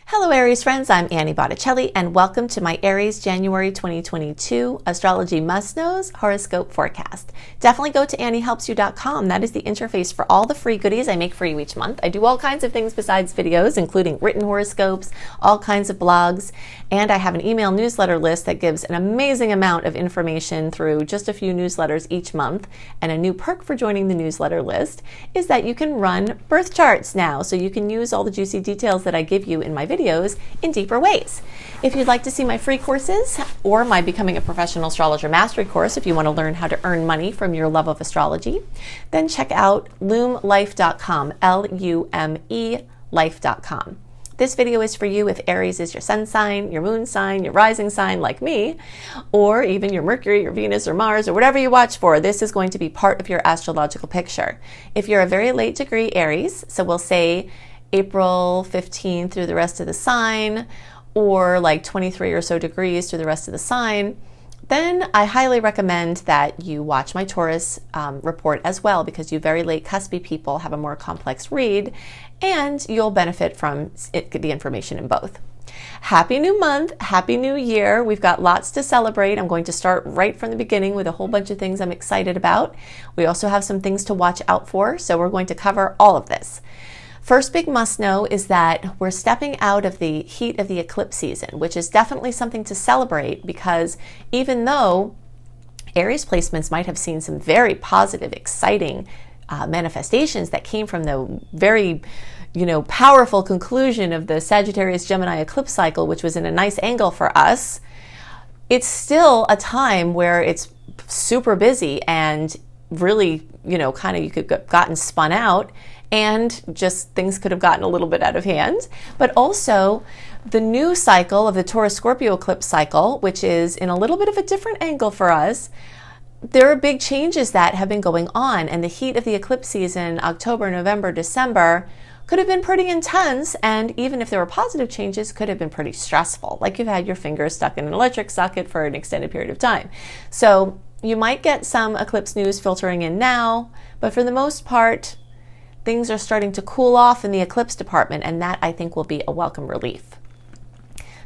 Hello Aries friends, I'm Annie Botticelli and welcome to my Aries January 2022 Astrology Must-Knows Horoscope Forecast. Definitely go to anniehelpsyou.com. That is the interface for all the free goodies I make for you each month. I do all kinds of things besides videos, including written horoscopes, all kinds of blogs, and I have an email newsletter list that gives an amazing amount of information through just a few newsletters each month. And a new perk for joining the newsletter list is that you can run birth charts now, so you can use all the juicy details that I give you in my videos in deeper ways. If you'd like to see my free courses or my Becoming a Professional Astrologer Mastery course, if you want to learn how to earn money from your love of astrology, then check out lumelife.com, L-U-M-E life.com. This video is for you if Aries is your sun sign, your moon sign, your rising sign like me, or even your Mercury, your Venus, or Mars, or whatever you watch for. This is going to be part of your astrological picture. If you're a very late degree Aries, so we'll say April 15 through the rest of the sign, or like 23 or so degrees through the rest of the sign, then I highly recommend that you watch my Taurus report as well, because you very late cuspy people have a more complex read and you'll benefit from the information in both. Happy new month, happy new year. We've got lots to celebrate. I'm going to start right from the beginning with a whole bunch of things I'm excited about. We also have some things to watch out for, so we're going to cover all of this. First big must know is that we're stepping out of the heat of the eclipse season, which is definitely something to celebrate, because even though Aries placements might have seen some very positive, exciting manifestations that came from the very, powerful conclusion of the Sagittarius Gemini eclipse cycle, which was in a nice angle for us, it's still a time where it's super busy and really, you could have gotten spun out, and just things could have gotten a little bit out of hand. But also the new cycle of the Taurus-Scorpio eclipse cycle, which is in a little bit of a different angle for us, there are big changes that have been going on, and the heat of the eclipse season, October, November, December, could have been pretty intense, and even if there were positive changes, could have been pretty stressful, like you've had your fingers stuck in an electric socket for an extended period of time. So you might get some eclipse news filtering in now, but for the most part, things are starting to cool off in the eclipse department, and that I think will be a welcome relief.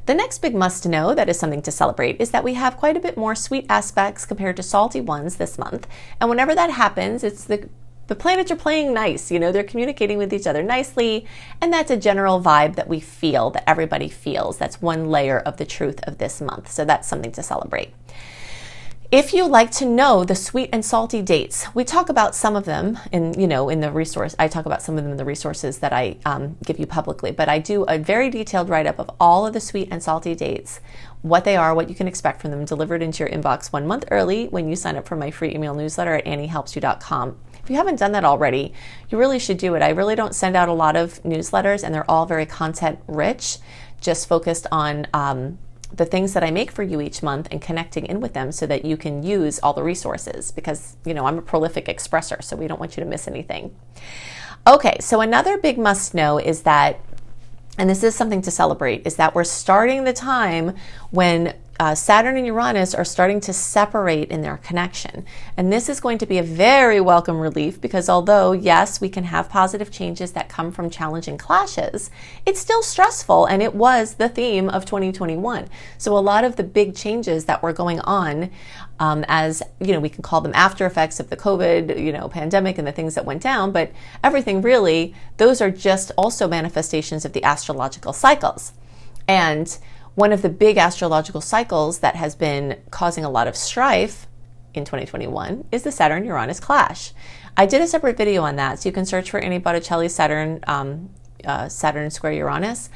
The next big must know that is something to celebrate is that we have quite a bit more sweet aspects compared to salty ones this month. And whenever that happens, it's the planets are playing nice, they're communicating with each other nicely, and that's a general vibe that we feel, that everybody feels. That's one layer of the truth of this month. So that's something to celebrate. If you like to know the sweet and salty dates, we talk about some of them in the resource. I talk about some of them in the resources that I give you publicly, but I do a very detailed write-up of all of the sweet and salty dates, what they are, what you can expect from them, delivered into your inbox 1 month early when you sign up for my free email newsletter at anniehelpsyou.com. If you haven't done that already, you really should do it. I really don't send out a lot of newsletters, and they're all very content rich, just focused on the things that I make for you each month and connecting in with them so that you can use all the resources, because, I'm a prolific expresser, so we don't want you to miss anything. Okay, so another big must know is that, and this is something to celebrate, is that we're starting the time when Saturn and Uranus are starting to separate in their connection. And this is going to be a very welcome relief, because although, yes, we can have positive changes that come from challenging clashes, it's still stressful, and it was the theme of 2021. So a lot of the big changes that were going on, as, we can call them after effects of the COVID, pandemic and the things that went down, but everything really, those are just also manifestations of the astrological cycles. And one of the big astrological cycles that has been causing a lot of strife in 2021 is the Saturn-Uranus clash. I did a separate video on that, so you can search for Annie Botticelli Saturn square Uranus.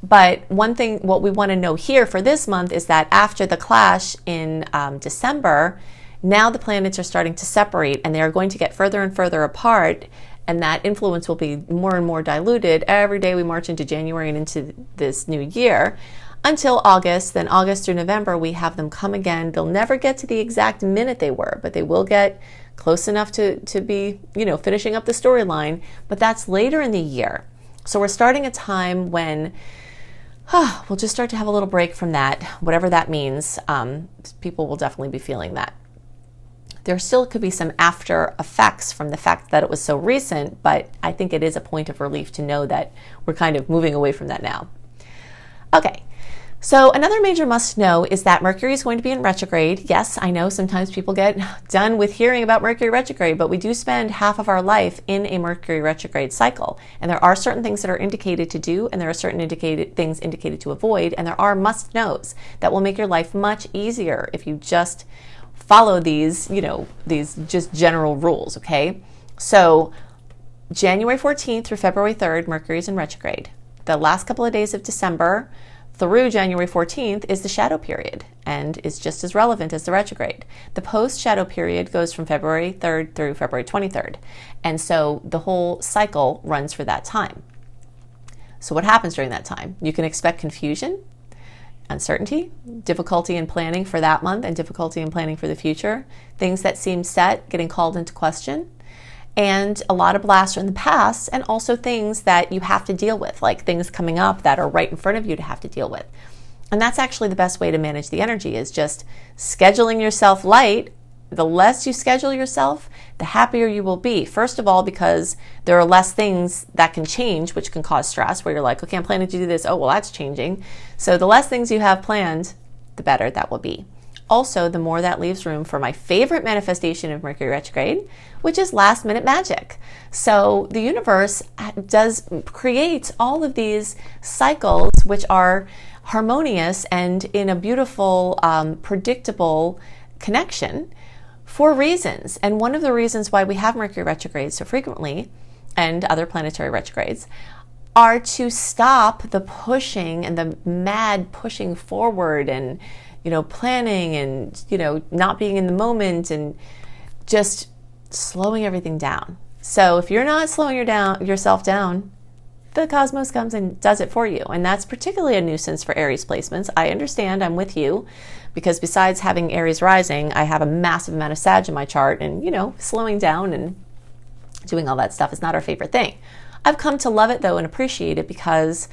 But one thing, what we want to know here for this month is that after the clash in December, now the planets are starting to separate, and they are going to get further and further apart, and that influence will be more and more diluted every day we march into January and into this new year. Until August, then August through November, we have them come again. They'll never get to the exact minute they were, but they will get close enough to be, finishing up the storyline, but that's later in the year. So we're starting a time when we'll just start to have a little break from that, whatever that means. People will definitely be feeling that. There still could be some after effects from the fact that it was so recent, but I think it is a point of relief to know that we're kind of moving away from that now. Okay, so another major must know is that Mercury is going to be in retrograde. Yes, I know sometimes people get done with hearing about Mercury retrograde, but we do spend half of our life in a Mercury retrograde cycle. And there are certain things that are indicated to do, and there are certain things indicated to avoid, and there are must knows that will make your life much easier if you just follow these, these just general rules, okay? So January 14th through February 3rd, Mercury is in retrograde. The last couple of days of December through January 14th is the shadow period and is just as relevant as the retrograde. The post-shadow period goes from February 3rd through February 23rd. And so the whole cycle runs for that time. So what happens during that time? You can expect confusion, uncertainty, difficulty in planning for that month and difficulty in planning for the future, things that seem set getting called into question, and a lot of blasts from the past, and also things that you have to deal with, like things coming up that are right in front of you to have to deal with. And that's actually the best way to manage the energy, is just scheduling yourself light. The less you schedule yourself, the happier you will be. First of all, because there are less things that can change, which can cause stress, where you're like, okay, I'm planning to do this. Oh, well, that's changing. So the less things you have planned, the better that will be. Also, the more that leaves room for my favorite manifestation of Mercury retrograde, which is last minute magic. So the universe does create all of these cycles which are harmonious and in a beautiful, predictable connection for reasons. And one of the reasons why we have Mercury retrograde so frequently, and other planetary retrogrades, are to stop the pushing and the mad pushing forward and planning and, not being in the moment and just slowing everything down. So if you're not slowing yourself down, the cosmos comes and does it for you. And that's particularly a nuisance for Aries placements. I understand, I'm with you, because besides having Aries rising, I have a massive amount of Sag in my chart, and, slowing down and doing all that stuff is not our favorite thing. I've come to love it though and appreciate it, because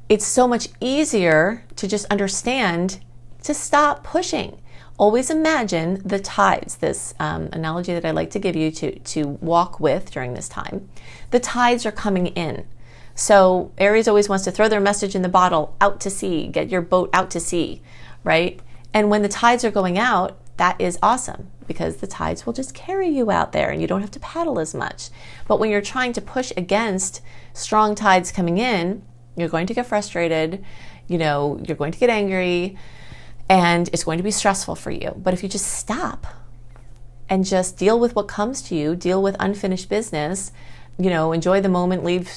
it's so much easier to just understand to stop pushing. Always imagine the tides, this analogy that I like to give you to walk with during this time. The tides are coming in. So Aries always wants to throw their message in the bottle out to sea, get your boat out to sea, right? And when the tides are going out, that is awesome, because the tides will just carry you out there and you don't have to paddle as much. But when you're trying to push against strong tides coming in, you're going to get frustrated, you're going to get angry, and it's going to be stressful for you. But if you just stop and just deal with what comes to you, deal with unfinished business, enjoy the moment, leave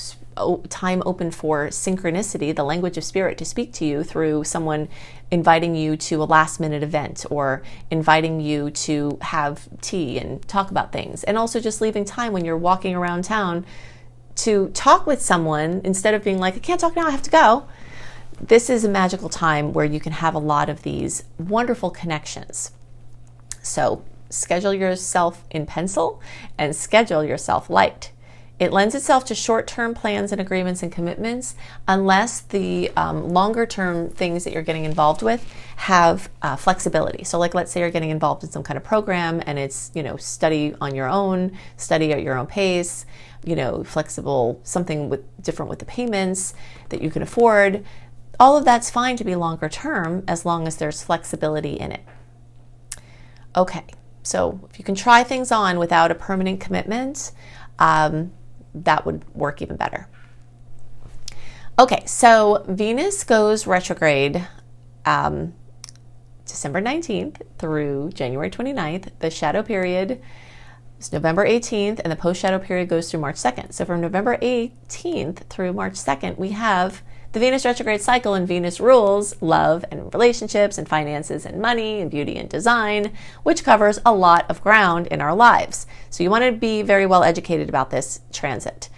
time open for synchronicity, the language of spirit, to speak to you through someone inviting you to a last minute event or inviting you to have tea and talk about things. And also just leaving time when you're walking around town to talk with someone instead of being like, I can't talk now, I have to go. This is a magical time where you can have a lot of these wonderful connections. So schedule yourself in pencil and schedule yourself light. It lends itself to short-term plans and agreements and commitments, unless the longer-term things that you're getting involved with have flexibility. So like, let's say you're getting involved in some kind of program and it's, study on your own, study at your own pace, flexible, something different with the payments that you can afford. All of that's fine to be longer term as long as there's flexibility in it. Okay, so if you can try things on without a permanent commitment, that would work even better. Okay, so Venus goes retrograde December 19th through January 29th. The shadow period is November 18th, and the post-shadow period goes through March 2nd. So from November 18th through March 2nd, we have the Venus retrograde cycle, and Venus rules love and relationships and finances and money and beauty and design, which covers a lot of ground in our lives. So you want to be very well educated about this transit.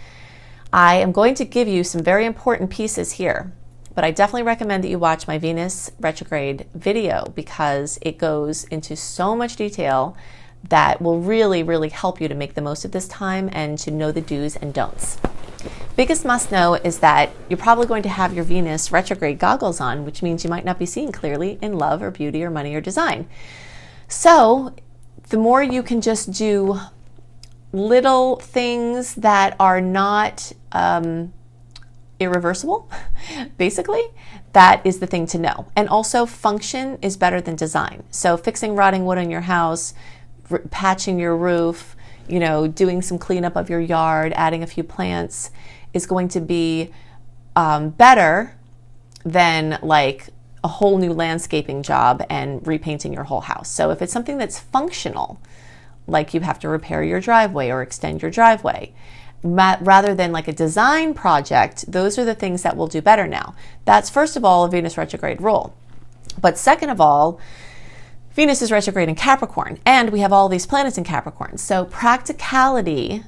I am going to give you some very important pieces here, but I definitely recommend that you watch my Venus retrograde video, because it goes into so much detail that will really, really help you to make the most of this time and to know the do's and don'ts. Biggest must know is that you're probably going to have your Venus retrograde goggles on, which means you might not be seeing clearly in love or beauty or money or design. So the more you can just do little things that are not irreversible, basically, that is the thing to know. And also, function is better than design. So fixing rotting wood on your house, patching your roof, doing some cleanup of your yard, adding a few plants is going to be better than like a whole new landscaping job and repainting your whole house. So if it's something that's functional, like you have to repair your driveway or extend your driveway, rather than like a design project, those are the things that will do better now. That's first of all a Venus retrograde rule. But second of all, Venus is retrograde in Capricorn, and we have all these planets in Capricorn. So practicality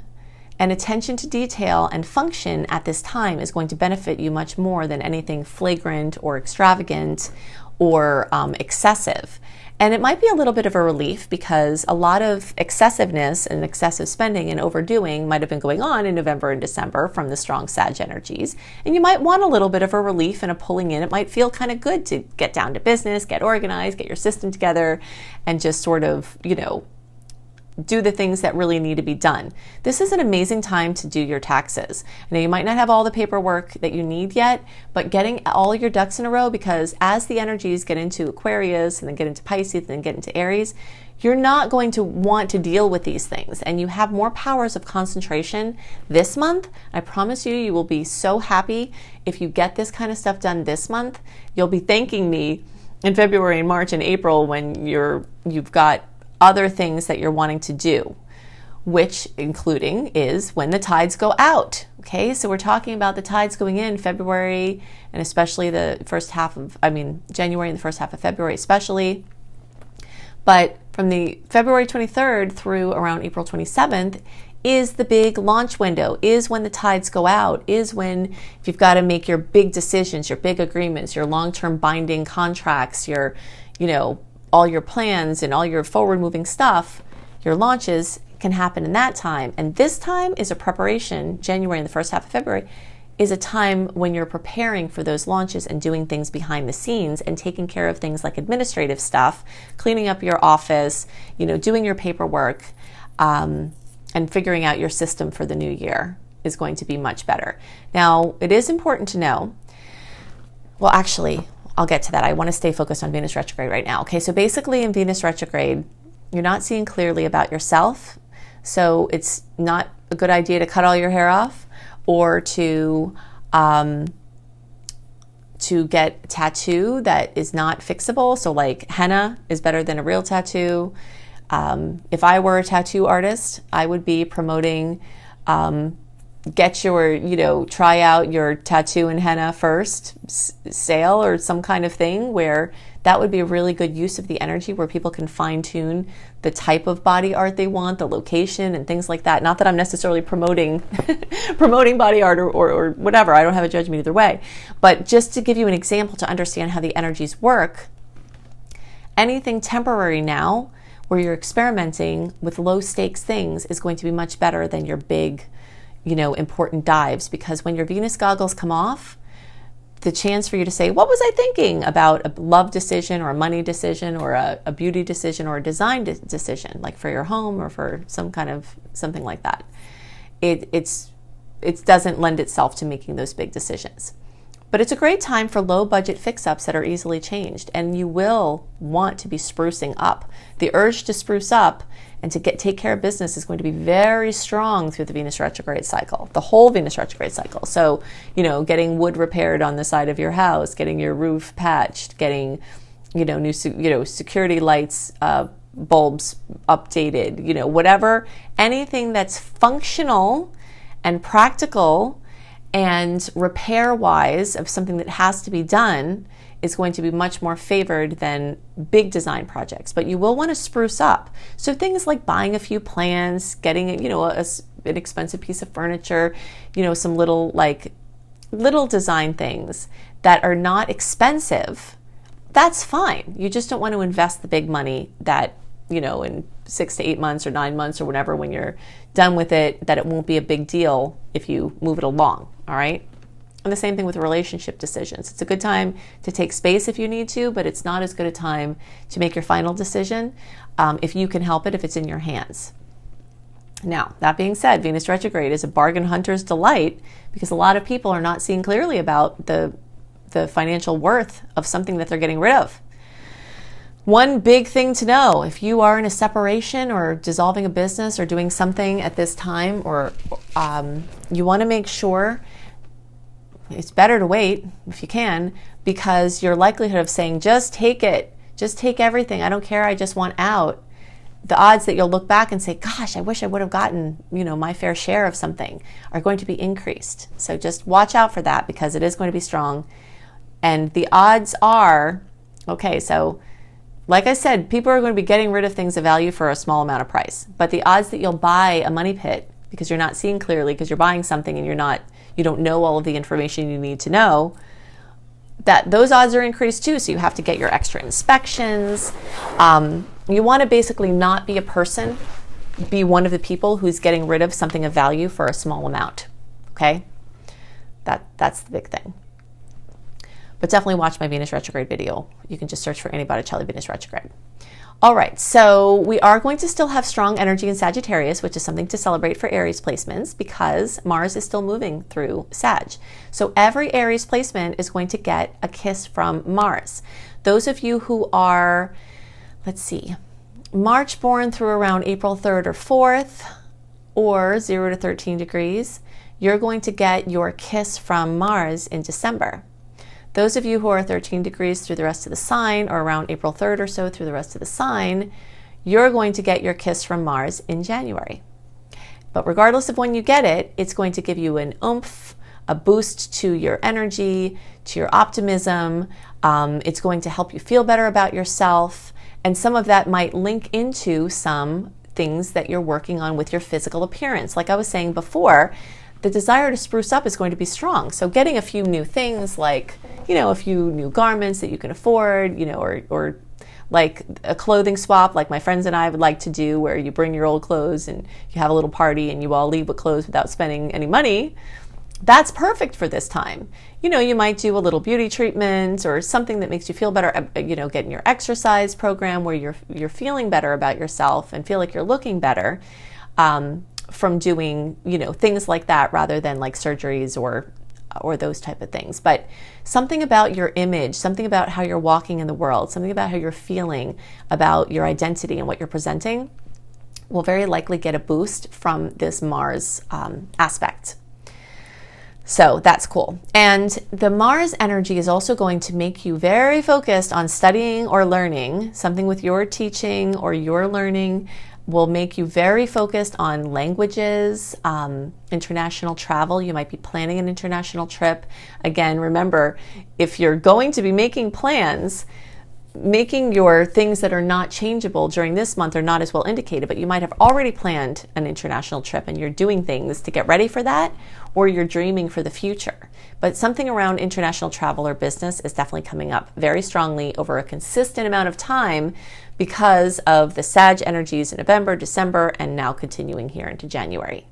and attention to detail and function at this time is going to benefit you much more than anything flagrant or extravagant or excessive. And it might be a little bit of a relief because a lot of excessiveness and excessive spending and overdoing might have been going on in November and December from the strong Sag energies. And you might want a little bit of a relief and a pulling in. It might feel kind of good to get down to business, get organized, get your system together, and just sort of, do the things that really need to be done. This is an amazing time to do your taxes. Now, you might not have all the paperwork that you need yet, but getting all your ducks in a row, because as the energies get into Aquarius and then get into Pisces and then get into Aries, you're not going to want to deal with these things, and you have more powers of concentration this month. I promise you will be so happy if you get this kind of stuff done this month. You'll be thanking me in February and March and April when you've got other things that you're wanting to do, which including is when the tides go out. Okay, so we're talking about the tides going in February, and especially the first half of, January and the first half of February especially. But from the February 23rd through around April 27th is the big launch window, is when the tides go out, is when if you've got to make your big decisions, your big agreements, your long-term binding contracts, your, all your plans and all your forward-moving stuff, your launches can happen in that time. And this time is a preparation. January and the first half of February is a time when you're preparing for those launches and doing things behind the scenes and taking care of things like administrative stuff, cleaning up your office, doing your paperwork, and figuring out your system for the new year is going to be much better. Now, it is important to know, well, actually, I'll get to that. I want to stay focused on Venus retrograde right now. Okay, so basically in Venus retrograde, you're not seeing clearly about yourself. So it's not a good idea to cut all your hair off or to get a tattoo that is not fixable. So like henna is better than a real tattoo. If I were a tattoo artist, I would be promoting get your, try out your tattoo and henna first sale or some kind of thing where that would be a really good use of the energy where people can fine tune the type of body art they want, the location and things like that. Not that I'm necessarily promoting body art or whatever. I don't have a judgment either way. But just to give you an example to understand how the energies work, anything temporary now where you're experimenting with low stakes things is going to be much better than your big important dives, because when your Venus goggles come off, the chance for you to say, what was I thinking about a love decision or a money decision or a beauty decision or a design decision, like for your home or for some kind of something like that, it doesn't lend itself to making those big decisions. But it's a great time for low budget fix-ups that are easily changed, and you will want to be sprucing up. The urge to spruce up and to take care of business is going to be very strong through the Venus retrograde cycle, the whole Venus retrograde cycle. So, getting wood repaired on the side of your house, getting your roof patched, getting, new, security lights, bulbs updated, whatever, anything that's functional and practical and repair-wise of something that has to be done is going to be much more favored than big design projects. But you will want to spruce up. So things like buying a few plants, getting an expensive piece of furniture, some little design things that are not expensive, that's fine. You just don't want to invest the big money that, in 6 to 8 months or 9 months or whatever, when you're done with it, that it won't be a big deal if you move it along, all right? And the same thing with relationship decisions. It's a good time to take space if you need to, but it's not as good a time to make your final decision if you can help it, if it's in your hands. Now, that being said, Venus retrograde is a bargain hunter's delight because a lot of people are not seeing clearly about the the financial worth of something that they're getting rid of. One big thing to know, if you are in a separation or dissolving a business or doing something at this time, or you want to make sure, it's better to wait if you can, because your likelihood of saying, just take it, just take everything, I don't care, I just want out, the odds that you'll look back and say, gosh, I wish I would have gotten, my fair share of something, are going to be increased. So just watch out for that, because it is going to be strong. And the odds are, okay, so like I said, people are going to be getting rid of things of value for a small amount of price. But the odds that you'll buy a money pit because you're not seeing clearly, because you're buying something and you don't know all of the information you need to know, that those odds are increased too. So you have to get your extra inspections. You want to basically not be a person, be one of the people who's getting rid of something of value for a small amount. Okay? That's the big thing. But definitely watch my Venus retrograde video. You can just search for Annie Botticelli Venus retrograde. All right, so we are going to still have strong energy in Sagittarius, which is something to celebrate for Aries placements, because Mars is still moving through Sag. So every Aries placement is going to get a kiss from Mars. Those of you who are, let's see, March born through around April 3rd or 4th, or 0 to 13 degrees, you're going to get your kiss from Mars in December. Those of you who are 13 degrees through the rest of the sign, or around April 3rd or so through the rest of the sign, you're going to get your kiss from Mars in January. But regardless of when you get it, it's going to give you an oomph, a boost to your energy, to your optimism. It's going to help you feel better about yourself. And some of that might link into some things that you're working on with your physical appearance. Like I was saying before, the desire to spruce up is going to be strong. So getting a few new things, like, a few new garments that you can afford, or like a clothing swap, like my friends and I would like to do, where you bring your old clothes and you have a little party and you all leave with clothes without spending any money. That's perfect for this time. You might do a little beauty treatment or something that makes you feel better, getting your exercise program where you're feeling better about yourself and feel like you're looking better. From doing, things like that, rather than like surgeries or those type of things. But something about your image, something about how you're walking in the world, something about how you're feeling about your identity and what you're presenting will very likely get a boost from this Mars aspect. So that's cool. And the Mars energy is also going to make you very focused on studying or learning. Something with your teaching or your learning will make you very focused on languages, international travel. You might be planning an international trip. Again, remember, if you're going to be making plans, making your things that are not changeable during this month are not as well indicated, but you might have already planned an international trip and you're doing things to get ready for that, or you're dreaming for the future. But something around international travel or business is definitely coming up very strongly over a consistent amount of time, because of the Sag energies in November, December, and now continuing here into January.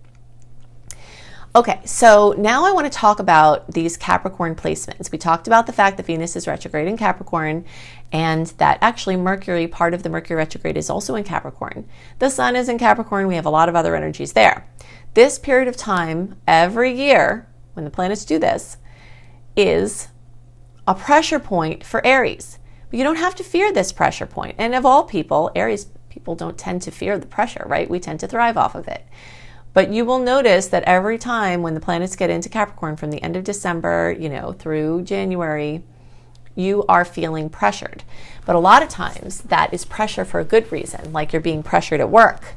Okay, so now I want to talk about these Capricorn placements. We talked about the fact that Venus is retrograde in Capricorn, and that actually Mercury, part of the Mercury retrograde, is also in Capricorn. The Sun is in Capricorn. We have a lot of other energies there. This period of time, every year, when the planets do this, is a pressure point for Aries. But you don't have to fear this pressure point. And of all people, Aries people don't tend to fear the pressure, right? We tend to thrive off of it. But you will notice that every time when the planets get into Capricorn from the end of December, through January, you are feeling pressured. But a lot of times that is pressure for a good reason, like you're being pressured at work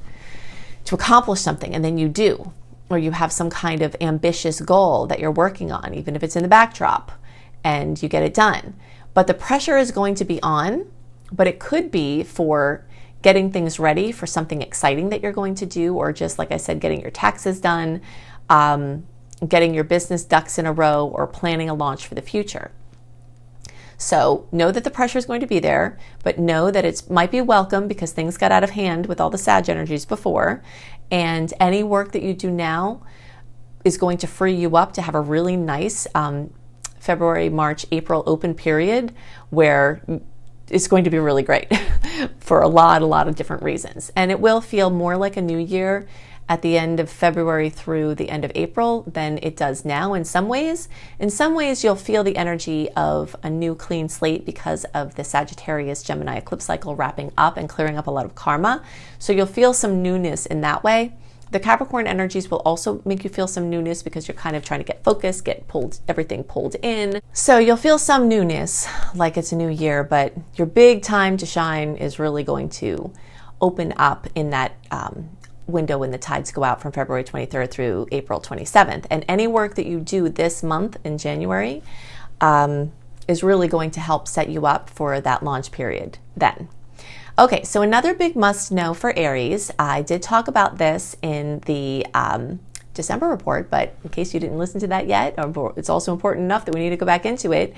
to accomplish something, and then you do. Or you have some kind of ambitious goal that you're working on, even if it's in the backdrop, and you get it done. But the pressure is going to be on, but it could be for getting things ready for something exciting that you're going to do, or just, like I said, getting your taxes done, getting your business ducks in a row, or planning a launch for the future. So know that the pressure is going to be there, but know that it might be welcome, because things got out of hand with all the Sag energies before, and any work that you do now is going to free you up to have a really nice February, March, April open period where it's going to be really great for a lot of different reasons. And it will feel more like a new year at the end of February through the end of April than it does now in some ways. In some ways, you'll feel the energy of a new clean slate because of the Sagittarius Gemini eclipse cycle wrapping up and clearing up a lot of karma. So you'll feel some newness in that way. The Capricorn energies will also make you feel some newness because you're kind of trying to get focused, get pulled, everything pulled in. So you'll feel some newness like it's a new year, but your big time to shine is really going to open up in that window when the tides go out from February 23rd through April 27th. And any work that you do this month in January is really going to help set you up for that launch period then. Okay, so another big must know for Aries, I did talk about this in the December report, but in case you didn't listen to that yet, it's also important enough that we need to go back into it.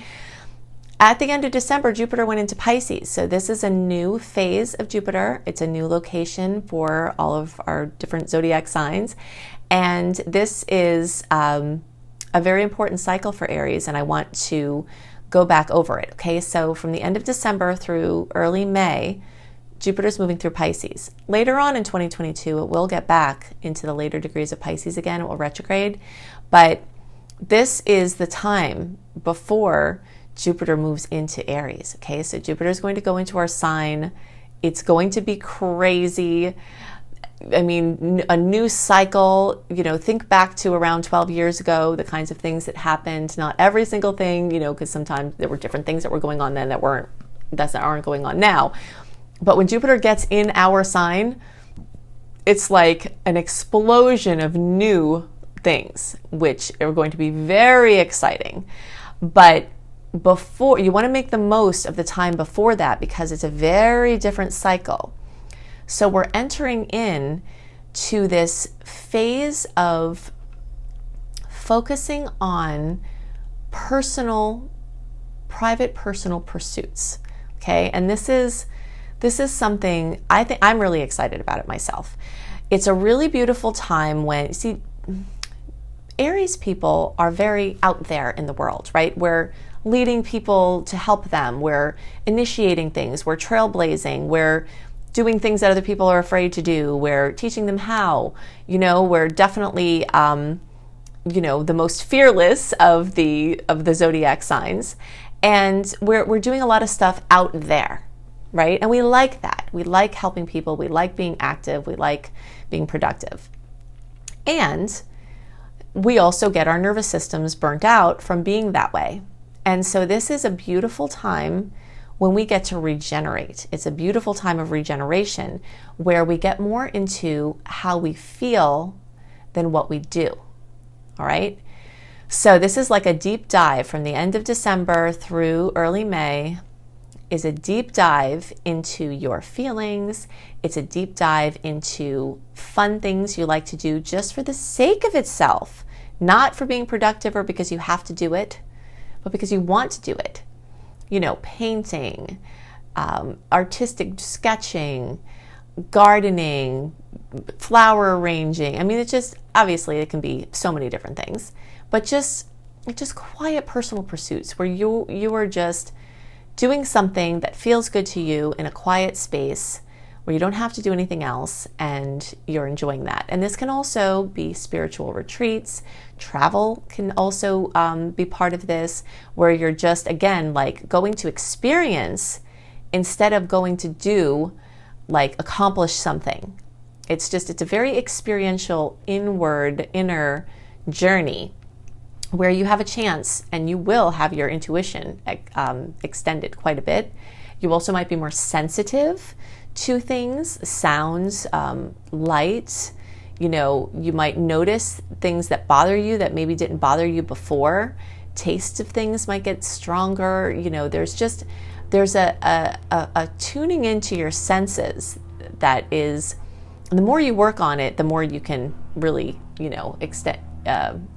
At the end of December, Jupiter went into Pisces. So this is a new phase of Jupiter. It's a new location for all of our different zodiac signs. And this is a very important cycle for Aries, and I want to go back over it. Okay, so from the end of December through early May, Jupiter's moving through Pisces. Later on in 2022, it will get back into the later degrees of Pisces again. It will retrograde. But this is the time before Jupiter moves into Aries. Okay, so Jupiter is going to go into our sign. It's going to be crazy. I mean, a new cycle, think back to around 12 years ago, the kinds of things that happened. Not every single thing, because sometimes there were different things that were going on then that aren't going on now. But when Jupiter gets in our sign, it's like an explosion of new things, which are going to be very exciting. But before, you want to make the most of the time before that because it's a very different cycle. So we're entering in to this phase of focusing on private personal pursuits. Okay, and this is something I think I'm really excited about it myself. It's a really beautiful time when, Aries people are very out there in the world, right? We're leading people to help them. We're initiating things. We're trailblazing. We're doing things that other people are afraid to do. We're teaching them how. We're definitely, the most fearless of the zodiac signs, and we're doing a lot of stuff out there. Right? And we like that. We like helping people. We like being active. We like being productive. And we also get our nervous systems burnt out from being that way. And so this is a beautiful time when we get to regenerate. It's a beautiful time of regeneration where we get more into how we feel than what we do. All right? So this is like a deep dive from the end of December through early May. Is a deep dive into your feelings. It's a deep dive into fun things you like to do just for the sake of itself, not for being productive or because you have to do it, but because you want to do it. Painting, artistic sketching, gardening, flower arranging. I mean, it's just, obviously it can be so many different things, but just quiet personal pursuits where you are just doing something that feels good to you in a quiet space where you don't have to do anything else and you're enjoying that. And this can also be spiritual retreats. Travel can also be part of this, where you're just, again, like going to experience instead of going to do, like accomplish something. It's a very experiential inner journey where you have a chance and you will have your intuition extended quite a bit. You also might be more sensitive to things, sounds, light. You might notice things that bother you that maybe didn't bother you before. Taste of things might get stronger. There's a tuning into your senses that is, the more you work on it, the more you can really,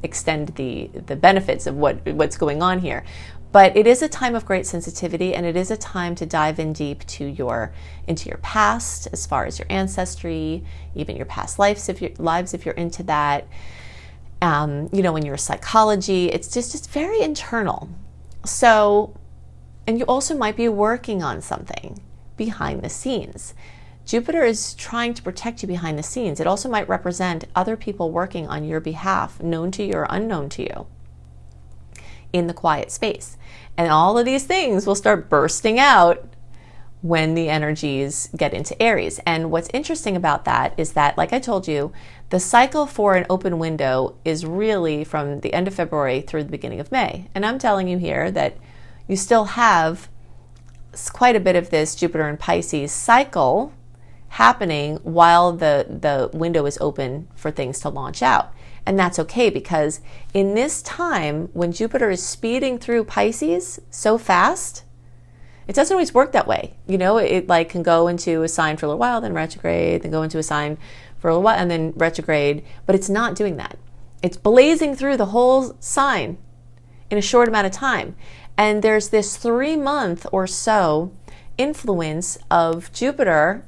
extend the benefits of what's going on here. But it is a time of great sensitivity, and it is a time to dive in deep into your past, as far as your ancestry, even your past lives if you're into that. In your psychology, it's very internal. So, and you also might be working on something behind the scenes. Jupiter is trying to protect you behind the scenes. It also might represent other people working on your behalf, known to you or unknown to you, in the quiet space. And all of these things will start bursting out when the energies get into Aries. And what's interesting about that is that, like I told you, the cycle for an open window is really from the end of February through the beginning of May. And I'm telling you here that you still have quite a bit of this Jupiter and Pisces cycle happening while the window is open for things to launch out. And that's okay, because in this time when Jupiter is speeding through Pisces so fast, it doesn't always work that way. You know, it like can go into a sign for a little while, then retrograde, then go into a sign for a little while, and then retrograde. But it's not doing that. It's blazing through the whole sign in a short amount of time. And there's this 3-month or so influence of Jupiter,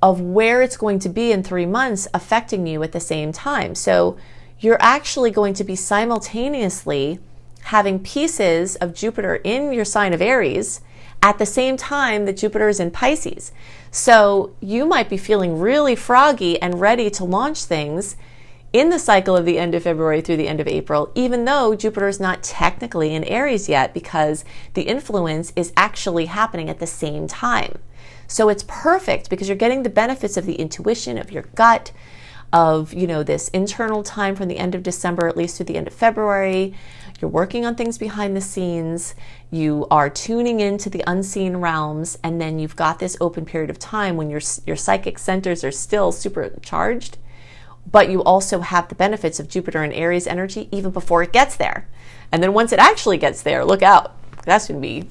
of where it's going to be in 3 months, affecting you at the same time. So you're actually going to be simultaneously having pieces of Jupiter in your sign of Aries at the same time that Jupiter is in Pisces. So you might be feeling really froggy and ready to launch things in the cycle of the end of February through the end of April, even though Jupiter is not technically in Aries yet, because the influence is actually happening at the same time. So it's perfect because you're getting the benefits of the intuition, of your gut, of, you know, this internal time from the end of December, at least to the end of February. You're working on things behind the scenes. You are tuning into the unseen realms. And then you've got this open period of time when your psychic centers are still supercharged, but you also have the benefits of Jupiter and Aries energy even before it gets there. And then once it actually gets there, look out. That's going to be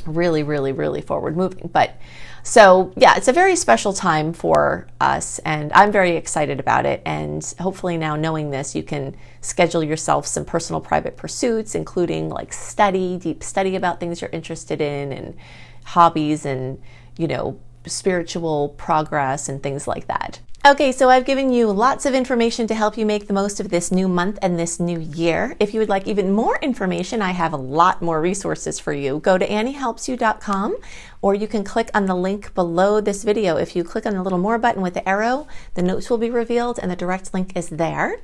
really, really, really forward moving. But so yeah, it's a very special time for us, and I'm very excited about it. And hopefully now, knowing this, you can schedule yourself some personal private pursuits, including like study, deep study about things you're interested in, and hobbies, and, you know, spiritual progress and things like that. Okay, so I've given you lots of information to help you make the most of this new month and this new year. If you would like even more information, I have a lot more resources for you. Go to anniehelpsyou.com, or you can click on the link below this video. If you click on the little more button with the arrow, the notes will be revealed and the direct link is there.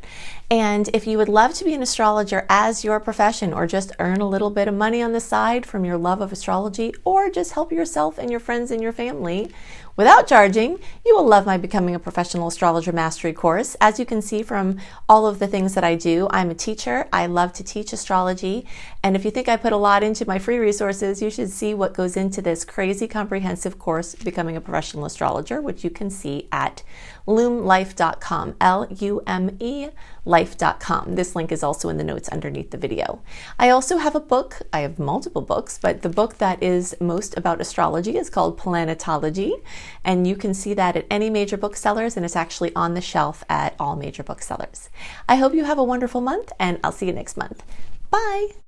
And if you would love to be an astrologer as your profession, or just earn a little bit of money on the side from your love of astrology, or just help yourself and your friends and your family without charging, you will love my Becoming a Professional Astrologer Mastery course. As you can see from all of the things that I do, I'm a teacher. I love to teach astrology. And if you think I put a lot into my free resources, you should see what goes into this crazy comprehensive course, Becoming a Professional Astrologer, which you can see at lumelife.com, L-U-M-E life.com. This link is also in the notes underneath the video. I also have a book. I have multiple books, but the book that is most about astrology is called Planetology, and you can see that at any major booksellers, and it's actually on the shelf at all major booksellers. I hope you have a wonderful month, and I'll see you next month. Bye!